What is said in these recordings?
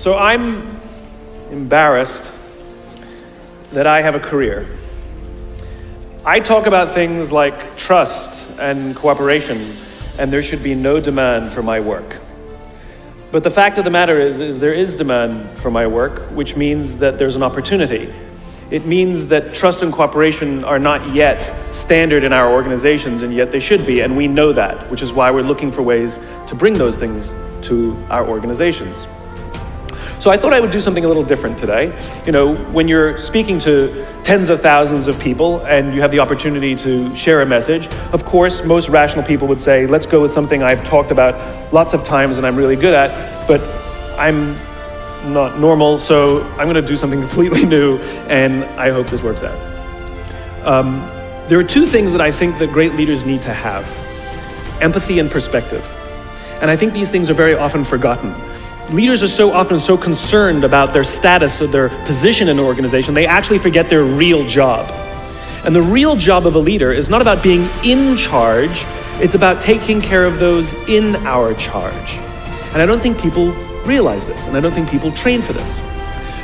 So I'm embarrassed that I have a career. I talk about things like trust and cooperation, and there should be no demand for my work. But the fact of the matter is there is demand for my work, which means that there's an opportunity. It means that trust and cooperation are not yet standard in our organizations, and yet they should be, and we know that, which is why we're looking for ways to bring those things to our organizations. So I thought I would do something a little different today. You know, when you're speaking to tens of thousands of people and you have the opportunity to share a message, of course, most rational people would say, let's go with something I've talked about lots of times and I'm really good at, but I'm not normal, so I'm gonna do something completely new, and I hope this works out. There are two things that I think that great leaders need to have: empathy and perspective. And I think these things are very often forgotten. Leaders are so often so concerned about their status or their position in an organization, they actually forget their real job. And the real job of a leader is not about being in charge, it's about taking care of those in our charge. And I don't think people realize this, and I don't think people train for this.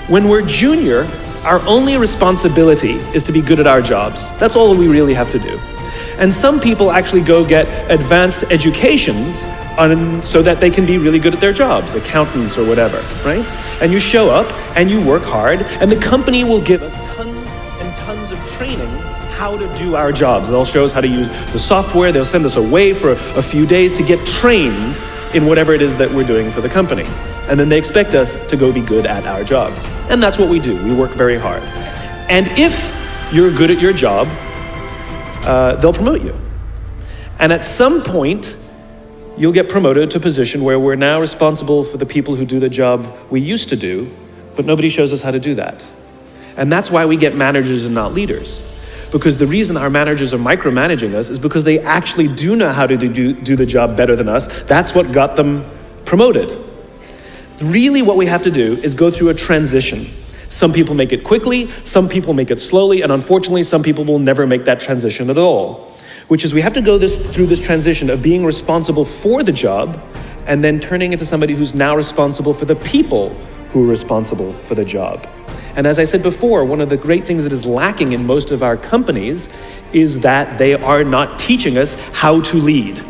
When we're junior, our only responsibility is to be good at our jobs. That's all we really have to do. And some people actually go get advanced educations so that they can be really good at their jobs, accountants or whatever, right? And you show up and you work hard, and the company will give us tons and tons of training how to do our jobs. They'll show us how to use the software, they'll send us away for a few days to get trained in whatever it is that we're doing for the company. And then they expect us to go be good at our jobs. And that's what we do, we work very hard. And if you're good at your job, they'll promote you. And at some point, you'll get promoted to a position where we're now responsible for the people who do the job we used to do, but nobody shows us how to do that. And that's why we get managers and not leaders. Because the reason our managers are micromanaging us is because they actually do know how to do the job better than us. That's what got them promoted. Really what we have to do is go through a transition. Some people make it quickly, some people make it slowly, and unfortunately some people will never make that transition at all. Which is we have to go through this transition of being responsible for the job and then turning into somebody who's now responsible for the people who are responsible for the job. And as I said before, one of the great things that is lacking in most of our companies is that they are not teaching us how to lead.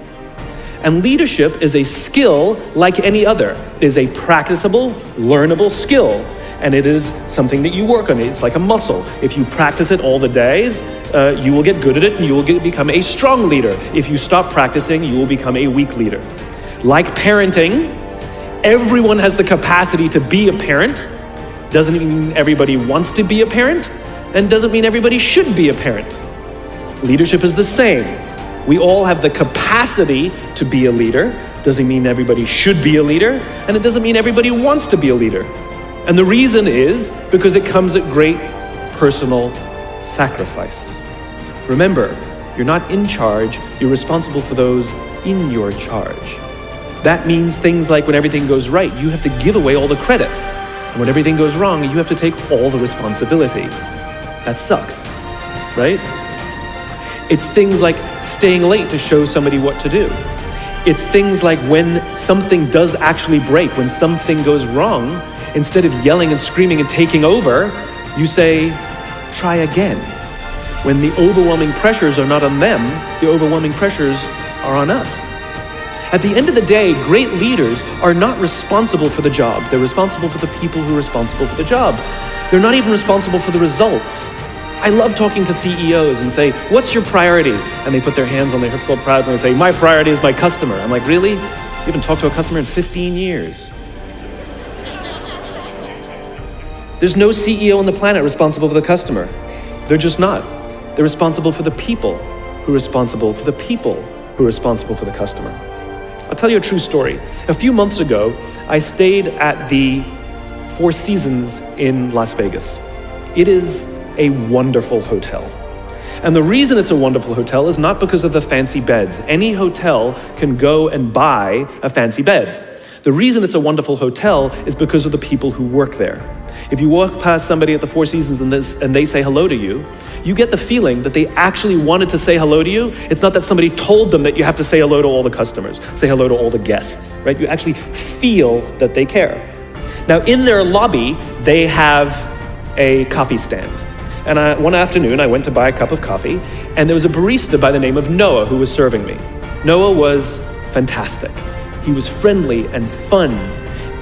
And leadership is a skill like any other. It is a practicable, learnable skill. And it is something that you work on. It's like a muscle. If you practice it all the days, you will get good at it and you will become a strong leader. If you stop practicing, you will become a weak leader. Like parenting, everyone has the capacity to be a parent. Doesn't mean everybody wants to be a parent, and doesn't mean everybody should be a parent. Leadership is the same. We all have the capacity to be a leader. Doesn't mean everybody should be a leader, and it doesn't mean everybody wants to be a leader. And the reason is because it comes at great personal sacrifice. Remember, you're not in charge, you're responsible for those in your charge. That means things like when everything goes right, you have to give away all the credit. And when everything goes wrong, you have to take all the responsibility. That sucks, right? It's things like staying late to show somebody what to do. It's things like when something does actually break, when something goes wrong, instead of yelling and screaming and taking over, you say, try again. When the overwhelming pressures are not on them, the overwhelming pressures are on us. At the end of the day, great leaders are not responsible for the job. They're responsible for the people who are responsible for the job. They're not even responsible for the results. I love talking to CEOs and say, what's your priority? And they put their hands on their hips all proudly and say, my priority is my customer. I'm like, really? You haven't talked to a customer in 15 years. There's no CEO on the planet responsible for the customer. They're just not. They're responsible for the people who are responsible for the people who are responsible for the customer. I'll tell you a true story. A few months ago, I stayed at the Four Seasons in Las Vegas. It is a wonderful hotel. And the reason it's a wonderful hotel is not because of the fancy beds. Any hotel can go and buy a fancy bed. The reason it's a wonderful hotel is because of the people who work there. If you walk past somebody at the Four Seasons and they say hello to you, you get the feeling that they actually wanted to say hello to you. It's not that somebody told them that you have to say hello to all the customers, say hello to all the guests, right? You actually feel that they care. Now, in their lobby, they have a coffee stand. And one afternoon, I went to buy a cup of coffee, and there was a barista by the name of Noah who was serving me. Noah was fantastic. He was friendly and fun,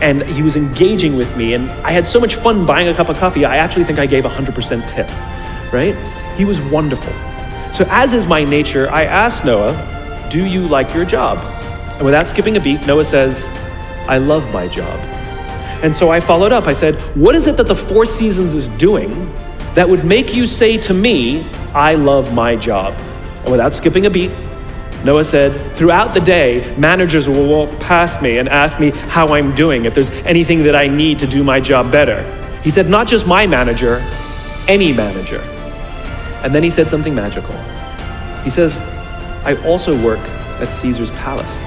and he was engaging with me, and I had so much fun buying a cup of coffee, I actually think I gave 100% tip, right? He was wonderful. So as is my nature, I asked Noah, do you like your job? And without skipping a beat, Noah says, I love my job. And so I followed up. I said, what is it that the Four Seasons is doing that would make you say to me, I love my job? And without skipping a beat, Noah said, throughout the day, managers will walk past me and ask me how I'm doing, if there's anything that I need to do my job better. He said, not just my manager, any manager. And then he said something magical. He says, I also work at Caesar's Palace.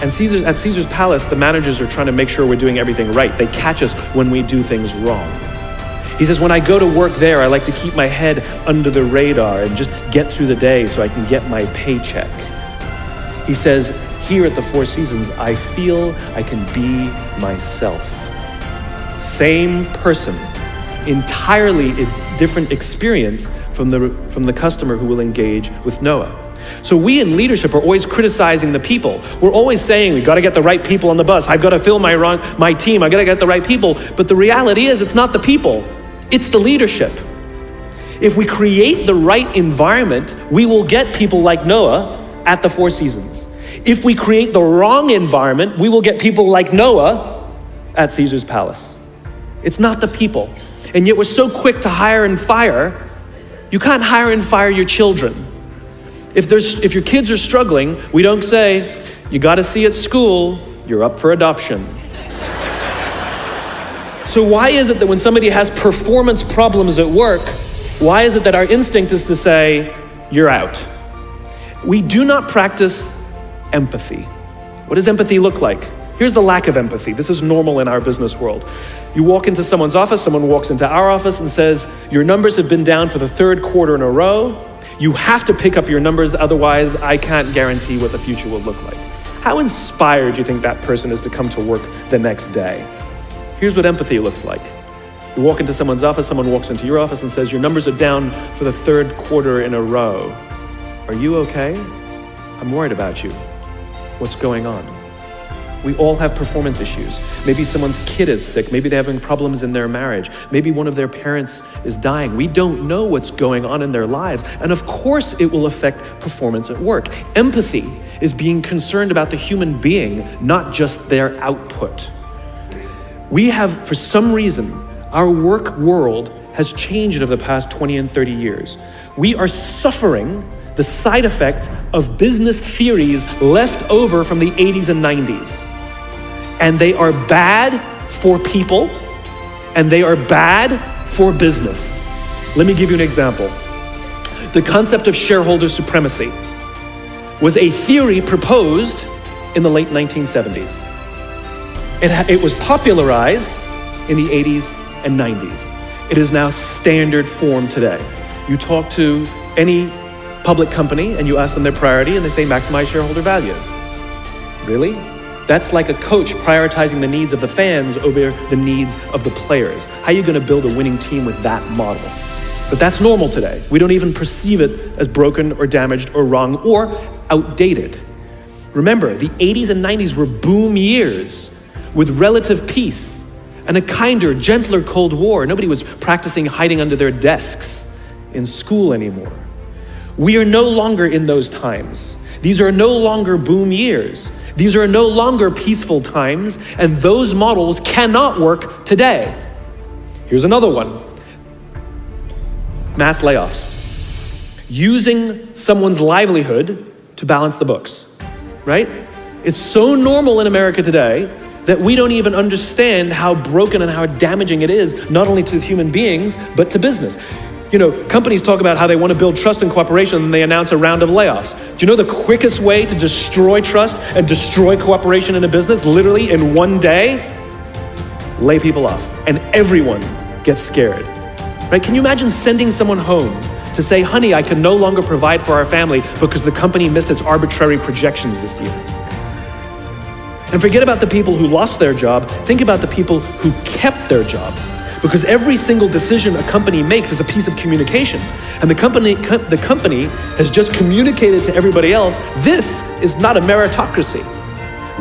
And at Caesar's Palace, the managers are trying to make sure we're doing everything right. They catch us when we do things wrong. He says, when I go to work there, I like to keep my head under the radar and just get through the day so I can get my paycheck. He says, here at the Four Seasons, I feel I can be myself. Same person, entirely a different experience from the customer who will engage with Noah. So we in leadership are always criticizing the people. We're always saying, we got to get the right people on the bus. I've got to fill my team. I got to get the right people. But the reality is, it's not the people. It's the leadership. If we create the right environment, we will get people like Noah at the Four Seasons. If we create the wrong environment, we will get people like Noah at Caesar's Palace. It's not the people. And yet we're so quick to hire and fire. You can't hire and fire your children. If your kids are struggling, we don't say, you got to see at school, you're up for adoption. So why is it that when somebody has performance problems at work, why is it that our instinct is to say, you're out? We do not practice empathy. What does empathy look like? Here's the lack of empathy. This is normal in our business world. You walk into someone's office, someone walks into our office and says, your numbers have been down for the third quarter in a row. You have to pick up your numbers, otherwise I can't guarantee what the future will look like. How inspired do you think that person is to come to work the next day? Here's what empathy looks like. You walk into someone's office, someone walks into your office and says, your numbers are down for the third quarter in a row. Are you okay? I'm worried about you. What's going on? We all have performance issues. Maybe someone's kid is sick. Maybe they're having problems in their marriage. Maybe one of their parents is dying. We don't know what's going on in their lives. And of course, it will affect performance at work. Empathy is being concerned about the human being, not just their output. We have, for some reason, our work world has changed over the past 20 and 30 years. We are suffering the side effects of business theories left over from the 80s and 90s. And they are bad for people, and they are bad for business. Let me give you an example. The concept of shareholder supremacy was a theory proposed in the late 1970s. It was popularized in the 80s and 90s. It is now standard form today. You talk to any public company and you ask them their priority and they say maximize shareholder value. Really? That's like a coach prioritizing the needs of the fans over the needs of the players. How are you going to build a winning team with that model? But that's normal today. We don't even perceive it as broken or damaged or wrong or outdated. Remember, the 80s and 90s were boom years with relative peace and a kinder, gentler Cold War. Nobody was practicing hiding under their desks in school anymore. We are no longer in those times. These are no longer boom years. These are no longer peaceful times, and those models cannot work today. Here's another one. Mass layoffs. Using someone's livelihood to balance the books, right? It's so normal in America today that we don't even understand how broken and how damaging it is, not only to human beings, but to business. You know, companies talk about how they want to build trust and cooperation, and they announce a round of layoffs. Do you know the quickest way to destroy trust and destroy cooperation in a business, literally in one day? Lay people off, and everyone gets scared. Right? Can you imagine sending someone home to say, honey, I can no longer provide for our family because the company missed its arbitrary projections this year? And forget about the people who lost their job. Think about the people who kept their jobs. Because every single decision a company makes is a piece of communication. And the company has just communicated to everybody else, this is not a meritocracy.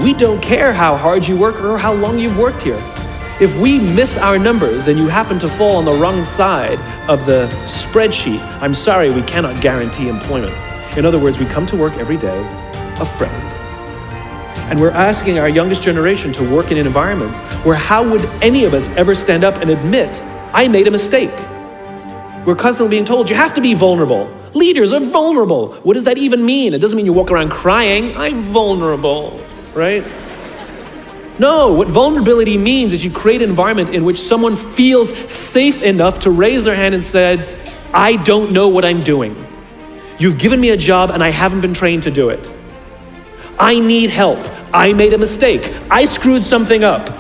We don't care how hard you work or how long you've worked here. If we miss our numbers and you happen to fall on the wrong side of the spreadsheet, I'm sorry, we cannot guarantee employment. In other words, we come to work every day afraid. And we're asking our youngest generation to work in environments where how would any of us ever stand up and admit, I made a mistake? We're constantly being told, you have to be vulnerable. Leaders are vulnerable. What does that even mean? It doesn't mean you walk around crying, I'm vulnerable, right? No, what vulnerability means is you create an environment in which someone feels safe enough to raise their hand and said, I don't know what I'm doing. You've given me a job and I haven't been trained to do it. I need help. I made a mistake. I screwed something up.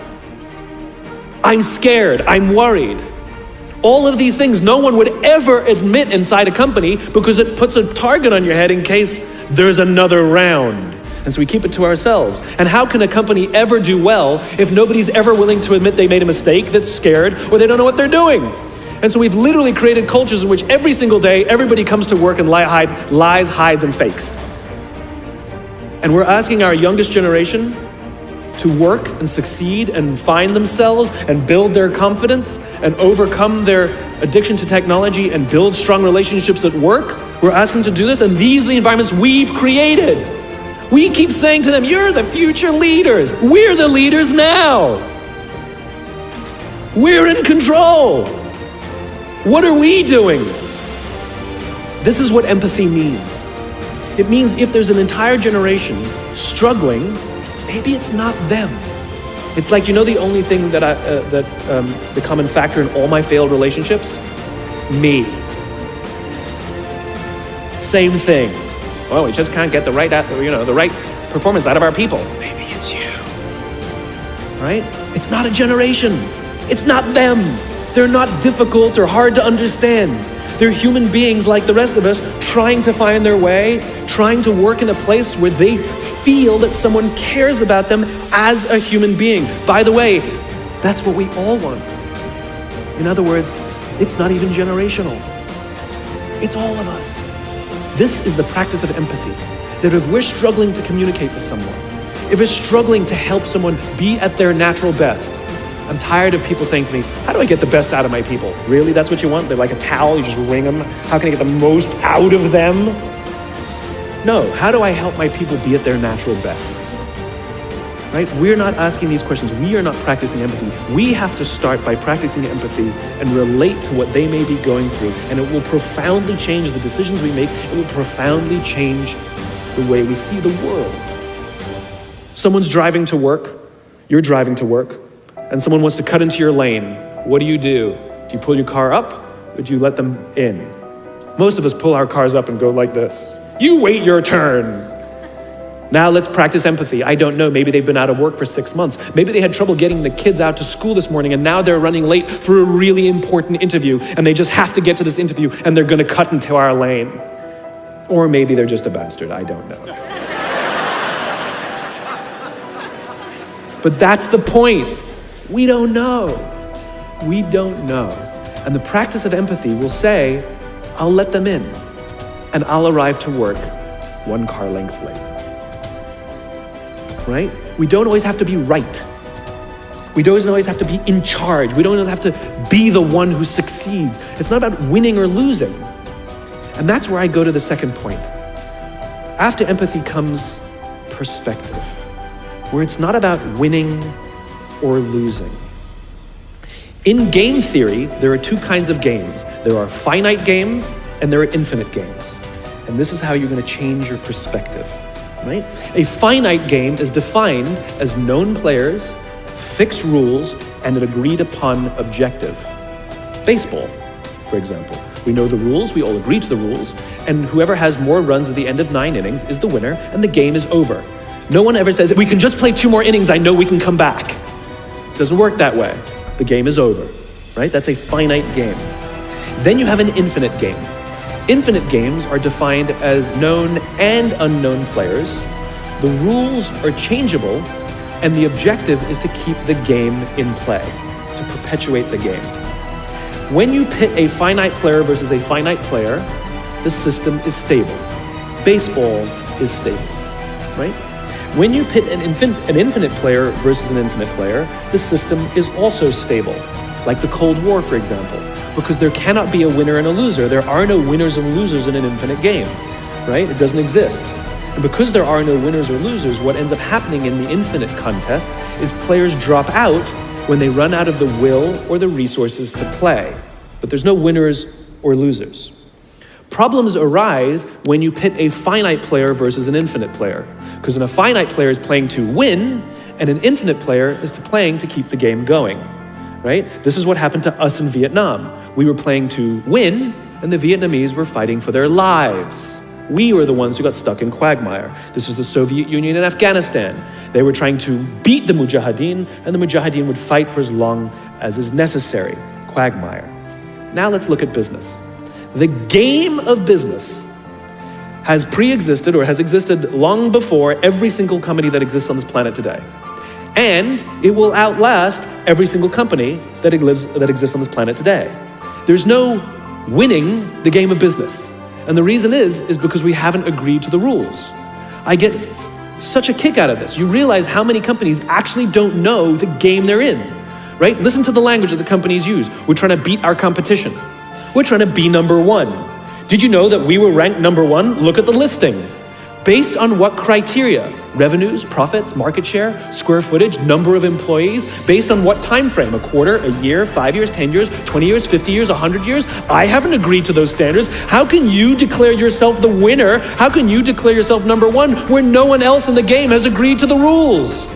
I'm scared. I'm worried. All of these things no one would ever admit inside a company because it puts a target on your head in case there's another round. And so we keep it to ourselves. And how can a company ever do well if nobody's ever willing to admit they made a mistake, that's scared, or they don't know what they're doing? And so we've literally created cultures in which every single day, everybody comes to work and lies, hides, and fakes. And we're asking our youngest generation to work and succeed and find themselves and build their confidence and overcome their addiction to technology and build strong relationships at work. We're asking them to do this, and these are the environments we've created. We keep saying to them, you're the future leaders. We're the leaders now. We're in control. What are we doing? This is what empathy means. It means if there's an entire generation struggling, maybe it's not them. It's like, the only thing that the common factor in all my failed relationships? Me. Same thing. Well, we just can't get the right performance out of our people. Maybe it's you. Right? It's not a generation. It's not them. They're not difficult or hard to understand. They're human beings like the rest of us, trying to find their way, trying to work in a place where they feel that someone cares about them as a human being. By the way, that's what we all want. In other words, it's not even generational. It's all of us. This is the practice of empathy, that if we're struggling to communicate to someone, if we're struggling to help someone be at their natural best, I'm tired of people saying to me, how do I get the best out of my people? Really, that's what you want? They're like a towel, you just wring them. How can I get the most out of them? No, how do I help my people be at their natural best? Right? We're not asking these questions. We are not practicing empathy. We have to start by practicing empathy and relate to what they may be going through. And it will profoundly change the decisions we make. It will profoundly change the way we see the world. Someone's driving to work. You're driving to work. And someone wants to cut into your lane. What do? Do you pull your car up or do you let them in? Most of us pull our cars up and go like this. You wait your turn. Now let's practice empathy. I don't know, maybe they've been out of work for 6 months. Maybe they had trouble getting the kids out to school this morning and now they're running late for a really important interview and they just have to get to this interview and they're gonna cut into our lane. Or maybe they're just a bastard, I don't know. But that's the point. We don't know. We don't know. And the practice of empathy will say, I'll let them in and I'll arrive to work 1 car length late. Right? We don't always have to be right. We don't always have to be in charge. We don't always have to be the one who succeeds. It's not about winning or losing. And that's where I go to the second point. After empathy comes perspective, where it's not about winning or losing. In game theory, there are 2 kinds of games. There are finite games and there are infinite games. And this is how you're going to change your perspective. Right? A finite game is defined as known players, fixed rules, and an agreed upon objective. Baseball, for example. We know the rules, we all agree to the rules, and whoever has more runs at the end of 9 innings is the winner, and the game is over. No one ever says, if we can just play 2 more innings, I know we can come back. It doesn't work that way. The game is over, right? That's a finite game. Then you have an infinite game. Infinite games are defined as known and unknown players. The rules are changeable, And the objective is to keep the game in play, to perpetuate the game. When you pit a finite player versus a finite player, the system is stable. Baseball is stable, right? When you pit an infinite player versus an infinite player, the system is also stable, like the Cold War, for example, because there cannot be a winner and a loser. There are no winners and losers in an infinite game, right? It doesn't exist. And because there are no winners or losers, what ends up happening in the infinite contest is players drop out when they run out of the will or the resources to play. But there's no winners or losers. Problems arise when you pit a finite player versus an infinite player, because a finite player is playing to win, and an infinite player is playing to keep the game going, right? This is what happened to us in Vietnam. We were playing to win, and the Vietnamese were fighting for their lives. We were the ones who got stuck in quagmire. This is the Soviet Union and Afghanistan. They were trying to beat the Mujahideen, and the Mujahideen would fight for as long as is necessary. Quagmire. Now let's look at business. The game of business has pre-existed or has existed long before every single company that exists on this planet today. And it will outlast every single company that exists on this planet today. There's no winning the game of business. And the reason is because we haven't agreed to the rules. I get such a kick out of this. You realize how many companies actually don't know the game they're in, right? Listen to the language that the companies use. We're trying to beat our competition. We're trying to be number one. Did you know that we were ranked number one? Look at the listing. Based on what criteria? Revenues, profits, market share, square footage, number of employees, based on what time frame? A quarter, a year, 5 years, 10 years, 20 years, 50 years, 100 years? I haven't agreed to those standards. How can you declare yourself the winner? How can you declare yourself number one where no one else in the game has agreed to the rules?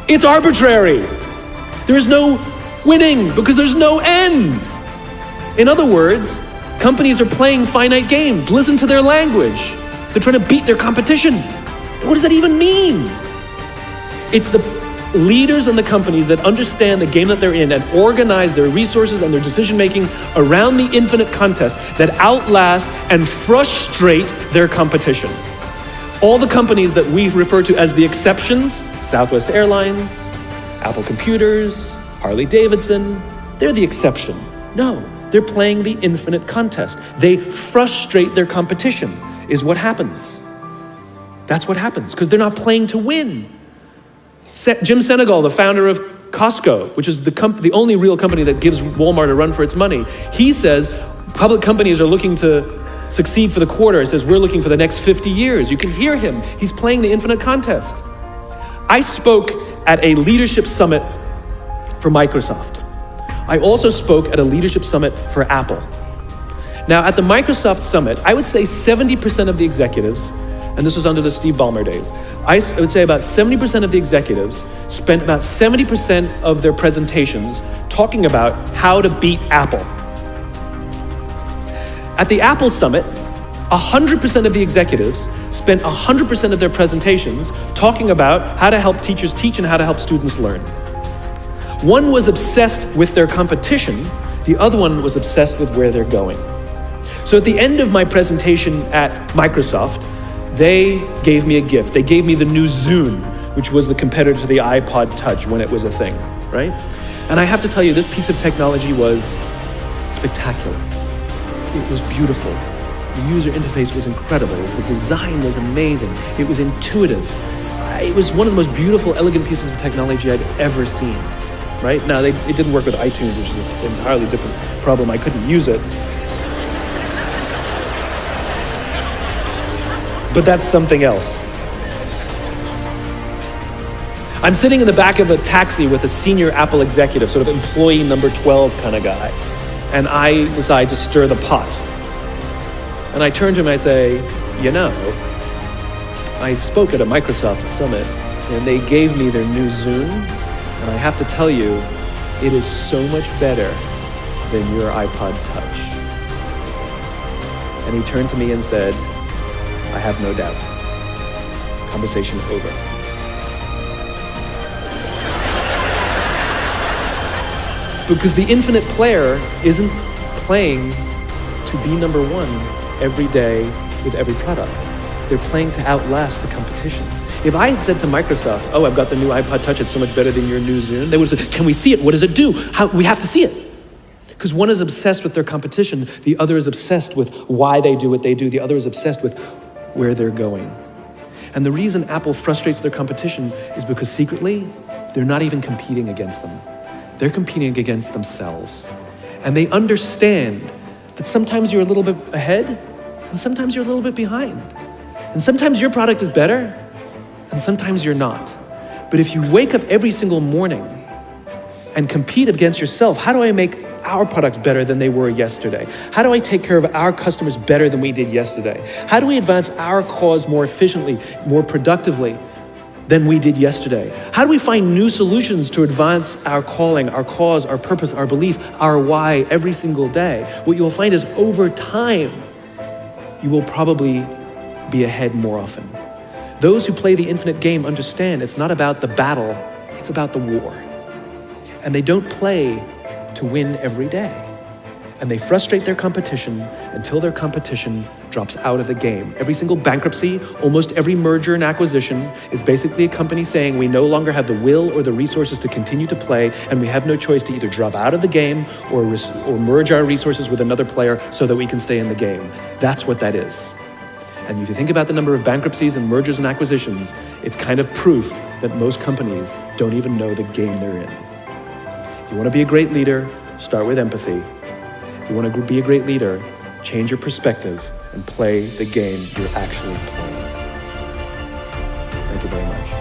It's arbitrary. There is no winning because there's no end. In other words, companies are playing finite games. Listen to their language. They're trying to beat their competition. What does that even mean? It's the leaders and the companies that understand the game that they're in and organize their resources and their decision-making around the infinite contest that outlast and frustrate their competition. All the companies that we refer to as the exceptions, Southwest Airlines, Apple Computers, Harley Davidson, they're the exception. No, they're playing the infinite contest. They frustrate their competition. Is what happens. That's what happens, because they're not playing to win. Jim Senegal, the founder of Costco, which is the only real company that gives Walmart a run for its money, he says public companies are looking to succeed for the quarter. He says, we're looking for the next 50 years. You can hear him. He's playing the infinite contest. I spoke at a leadership summit for Microsoft. I also spoke at a leadership summit for Apple. Now, at the Microsoft Summit, I would say 70% of the executives, and this was under the Steve Ballmer days, I would say about 70% of the executives spent about 70% of their presentations talking about how to beat Apple. At the Apple Summit, 100% of the executives spent 100% of their presentations talking about how to help teachers teach and how to help students learn. One was obsessed with their competition, the other one was obsessed with where they're going. So at the end of my presentation at Microsoft, they gave me a gift. They gave me the new Zune, which was the competitor to the iPod Touch when it was a thing, right? And I have to tell you, this piece of technology was spectacular. It was beautiful. The user interface was incredible. The design was amazing. It was intuitive. It was one of the most beautiful, elegant pieces of technology I'd ever seen, right? Now, it didn't work with iTunes, which is an entirely different problem. I couldn't use it. But that's something else. I'm sitting in the back of a taxi with a senior Apple executive, sort of employee number 12 kind of guy, and I decide to stir the pot. And I turn to him and I say, you know, I spoke at a Microsoft summit and they gave me their new Zune, and I have to tell you, it is so much better than your iPod Touch. And he turned to me and said, I have no doubt. Conversation over. Because the infinite player isn't playing to be number one every day with every product. They're playing to outlast the competition. If I had said to Microsoft, oh, I've got the new iPod Touch, it's so much better than your new Zune, they would have said, can we see it? What does it do? We have to see it. Because one is obsessed with their competition, the other is obsessed with why they do what they do, the other is obsessed with where they're going. And the reason Apple frustrates their competition is because secretly, they're not even competing against them. They're competing against themselves. And they understand that sometimes you're a little bit ahead, and sometimes you're a little bit behind. And sometimes your product is better, and sometimes you're not. But if you wake up every single morning and compete against yourself, how do I make our products better than they were yesterday? How do I take care of our customers better than we did yesterday? How do we advance our cause more efficiently, more productively than we did yesterday? How do we find new solutions to advance our calling, our cause, our purpose, our belief, our why every single day? What you'll find is over time, you will probably be ahead more often. Those who play the infinite game understand it's not about the battle, it's about the war. And they don't play to win every day. And they frustrate their competition until their competition drops out of the game. Every single bankruptcy, almost every merger and acquisition is basically a company saying we no longer have the will or the resources to continue to play, and we have no choice to either drop out of the game or merge our resources with another player so that we can stay in the game. That's what that is. And if you think about the number of bankruptcies and mergers and acquisitions, it's kind of proof that most companies don't even know the game they're in. You want to be a great leader, start with empathy. You want to be a great leader, change your perspective and play the game you're actually playing. Thank you very much.